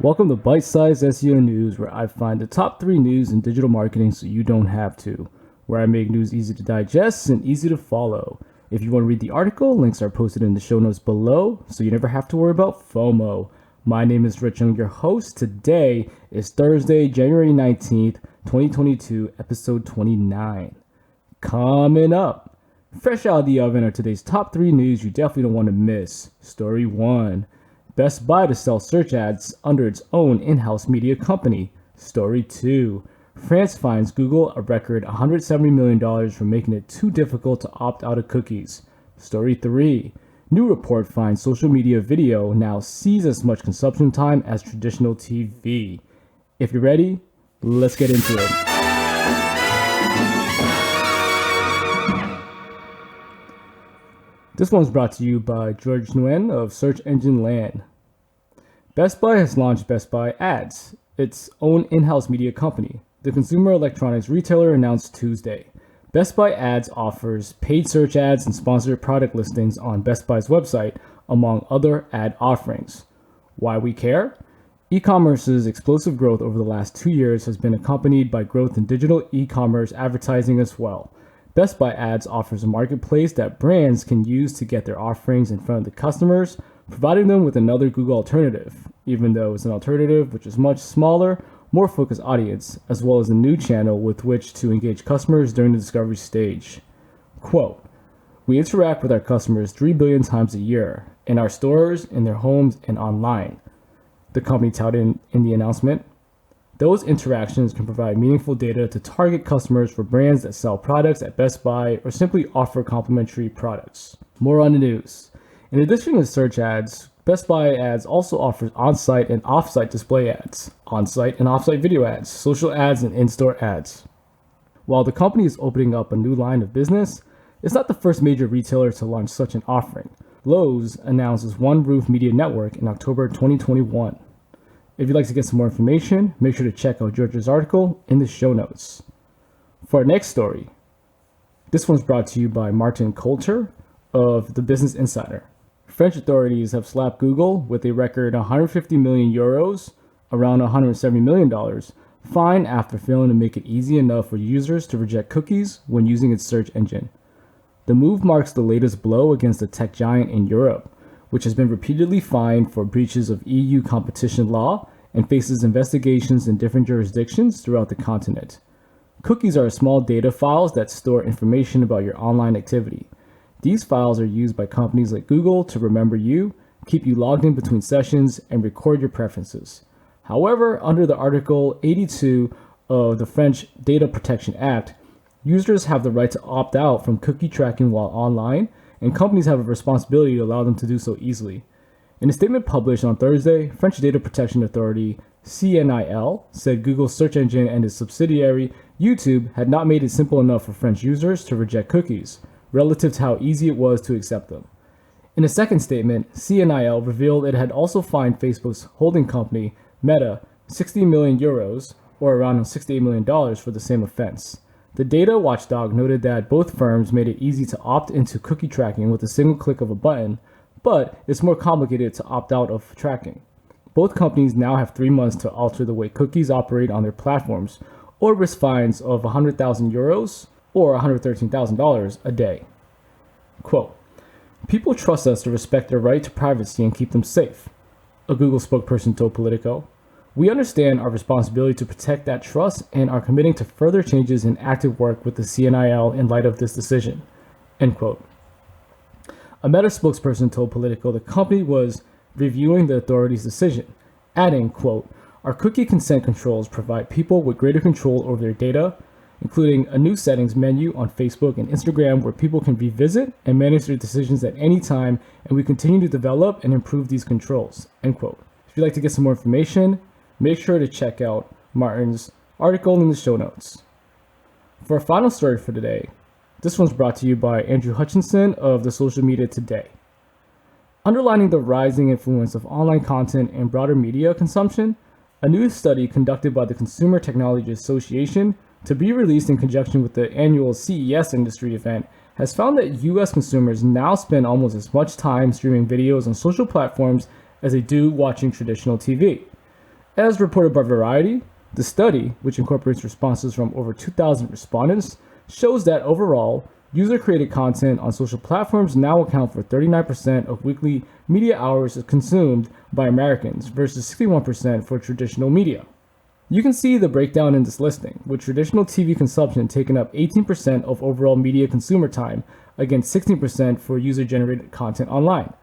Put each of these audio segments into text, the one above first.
Welcome to Bite Size SEO News, where I find the top 3 news in digital marketing so you don't have to, where I make news easy to digest and easy to follow. If you want to read the article, links are posted in the show notes below, so you never have to worry about FOMO. My name is Rich Young, your host. Today is Thursday, January 19th, 2022, episode 29. Coming up, fresh out of the oven are today's top 3 news you definitely don't want to miss. Story 1. Best Buy to sell search ads under its own in-house media company. Story 2. France fines Google a record $170 million for making it too difficult to opt out of cookies. Story 3. New report finds social media video now sees as much consumption time as traditional TV. If you're ready, let's get into it. This one's brought to you by George Nguyen of Search Engine Land. Best Buy has launched Best Buy Ads, its own in-house media company. The consumer electronics retailer announced Tuesday. Best Buy Ads offers paid search ads and sponsored product listings on Best Buy's website, among other ad offerings. Why we care? E-commerce's explosive growth over the last 2 years has been accompanied by growth in digital e-commerce advertising as well. Best Buy Ads offers a marketplace that brands can use to get their offerings in front of the customers, providing them with another Google alternative, even though it's an alternative which is much smaller, more focused audience, as well as a new channel with which to engage customers during the discovery stage. Quote, "We interact with our customers 3 billion times a year, in our stores, in their homes, and online," the company touted in the announcement. Those interactions can provide meaningful data to target customers for brands that sell products at Best Buy or simply offer complementary products. More on the news. In addition to search ads, Best Buy Ads also offers on-site and off-site display ads, on-site and off-site video ads, social ads, and in-store ads. While the company is opening up a new line of business, it's not the first major retailer to launch such an offering. Lowe's announced its One Roof Media Network in October 2021. If you'd like to get some more information, make sure to check out George's article in the show notes. For our next story, this one's brought to you by Martin Coulter of the Business Insider. French authorities have slapped Google with a record 150 million euros, around $170 million, fine after failing to make it easy enough for users to reject cookies when using its search engine. The move marks the latest blow against the tech giant in Europe, which has been repeatedly fined for breaches of EU competition law and faces investigations in different jurisdictions throughout the continent. Cookies are small data files that store information about your online activity. These files are used by companies like Google to remember you, keep you logged in between sessions, and record your preferences. However, under the Article 82 of the French Data Protection Act, users have the right to opt out from cookie tracking while online, and companies have a responsibility to allow them to do so easily. In a statement published on Thursday, French Data Protection Authority CNIL said Google's search engine and its subsidiary YouTube had not made it simple enough for French users to reject cookies, relative to how easy it was to accept them. In a second statement, CNIL revealed it had also fined Facebook's holding company, Meta, 60 million euros, or around $68 million for the same offense. The data watchdog noted that both firms made it easy to opt into cookie tracking with a single click of a button, but it's more complicated to opt out of tracking. Both companies now have 3 months to alter the way cookies operate on their platforms, or risk fines of 100,000 euros or $113,000 a day. Quote, "People trust us to respect their right to privacy and keep them safe," a Google spokesperson told Politico. "We understand our responsibility to protect that trust and are committing to further changes in active work with the CNIL in light of this decision." End quote. A Meta spokesperson told Politico the company was reviewing the authority's decision, adding, quote, "Our cookie consent controls provide people with greater control over their data, including a new settings menu on Facebook and Instagram where people can revisit and manage their decisions at any time, and we continue to develop and improve these controls." End quote. If you'd like to get some more information, make sure to check out Martin's article in the show notes. For our final story for today, this one's brought to you by Andrew Hutchinson of the Social Media Today. Underlining the rising influence of online content and broader media consumption, a new study conducted by the Consumer Technology Association, to be released in conjunction with the annual CES industry event, has found that US consumers now spend almost as much time streaming videos on social platforms as they do watching traditional TV. As reported by Variety, the study, which incorporates responses from over 2,000 respondents, shows that overall, user-created content on social platforms now account for 39% of weekly media hours consumed by Americans versus 61% for traditional media. You can see the breakdown in this listing, with traditional TV consumption taking up 18% of overall media consumer time against 16% for user-generated content online.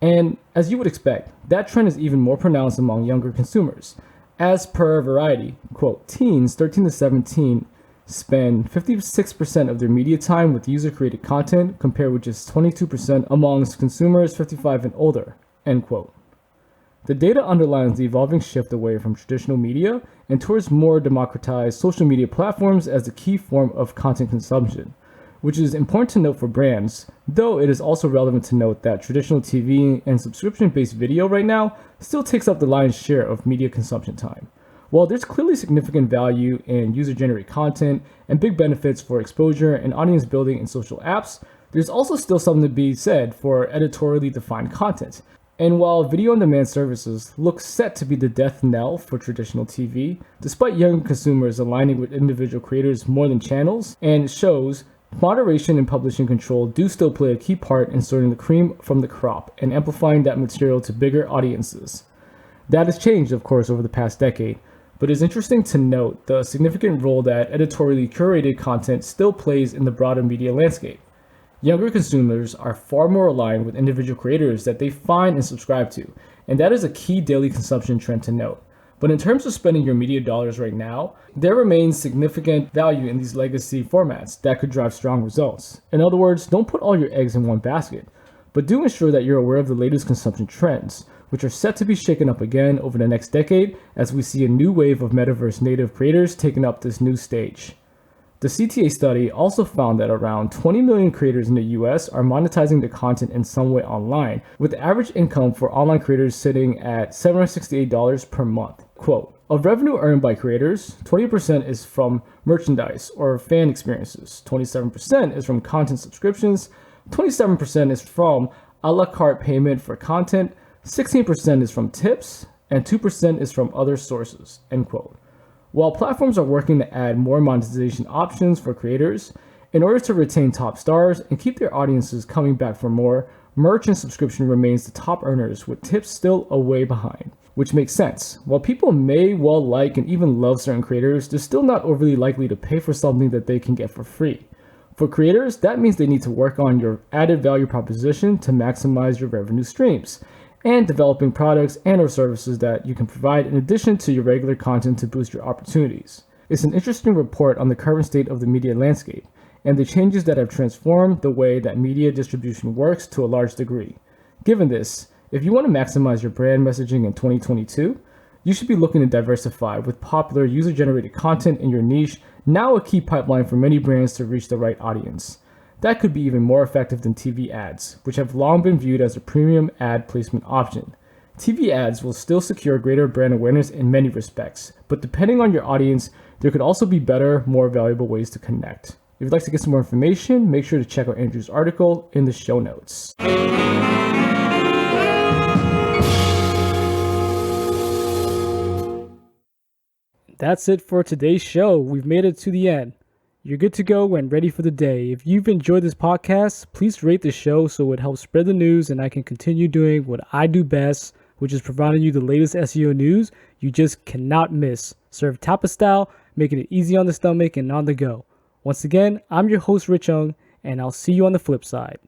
And as you would expect, that trend is even more pronounced among younger consumers. As per Variety, quote, teens 13 to 17 spend 56% of their media time with user-created content, compared with just 22% amongst consumers 55 and older, end quote. The data underlines the evolving shift away from traditional media and towards more democratized social media platforms as the key form of content consumption, which is important to note for brands, though it is also relevant to note that traditional TV and subscription-based video right now still takes up the lion's share of media consumption time. While there's clearly significant value in user-generated content and big benefits for exposure and audience building in social apps, there's also still something to be said for editorially defined content. And while video-on-demand services look set to be the death knell for traditional TV, despite young consumers aligning with individual creators more than channels and shows, moderation and publishing control do still play a key part in sorting the cream from the crop and amplifying that material to bigger audiences. That has changed, of course, over the past decade, but it's interesting to note the significant role that editorially curated content still plays in the broader media landscape. Younger consumers are far more aligned with individual creators that they find and subscribe to, and that is a key daily consumption trend to note. But in terms of spending your media dollars right now, there remains significant value in these legacy formats that could drive strong results. In other words, don't put all your eggs in one basket, but do ensure that you're aware of the latest consumption trends, which are set to be shaken up again over the next decade as we see a new wave of metaverse native creators taking up this new stage. The CTA study also found that around 20 million creators in the US are monetizing their content in some way online, with the average income for online creators sitting at $768 per month. Quote, of revenue earned by creators, 20% is from merchandise or fan experiences, 27% is from content subscriptions, 27% is from a la carte payment for content, 16% is from tips, and 2% is from other sources, end quote. While platforms are working to add more monetization options for creators, in order to retain top stars and keep their audiences coming back for more, merch and subscription remains the top earners, with tips still a way behind. Which makes sense. While people may well like and even love certain creators, they're still not overly likely to pay for something that they can get for free. For creators, that means they need to work on your added value proposition to maximize your revenue streams, and developing products and or services that you can provide in addition to your regular content to boost your opportunities. It's an interesting report on the current state of the media landscape and the changes that have transformed the way that media distribution works to a large degree. Given this, if you want to maximize your brand messaging in 2022, you should be looking to diversify with popular user-generated content in your niche, now a key pipeline for many brands to reach the right audience. That could be even more effective than TV ads, which have long been viewed as a premium ad placement option. TV ads will still secure greater brand awareness in many respects, but depending on your audience, there could also be better, more valuable ways to connect. If you'd like to get some more information, make sure to check out Andrew's article in the show notes. That's it for today's show. We've made it to the end. You're good to go and ready for the day. If you've enjoyed this podcast, please rate the show so it helps spread the news and I can continue doing what I do best, which is providing you the latest SEO news you just cannot miss. Served tapa style, making it easy on the stomach and on the go. Once again, I'm your host, Rich Ung, and I'll see you on the flip side.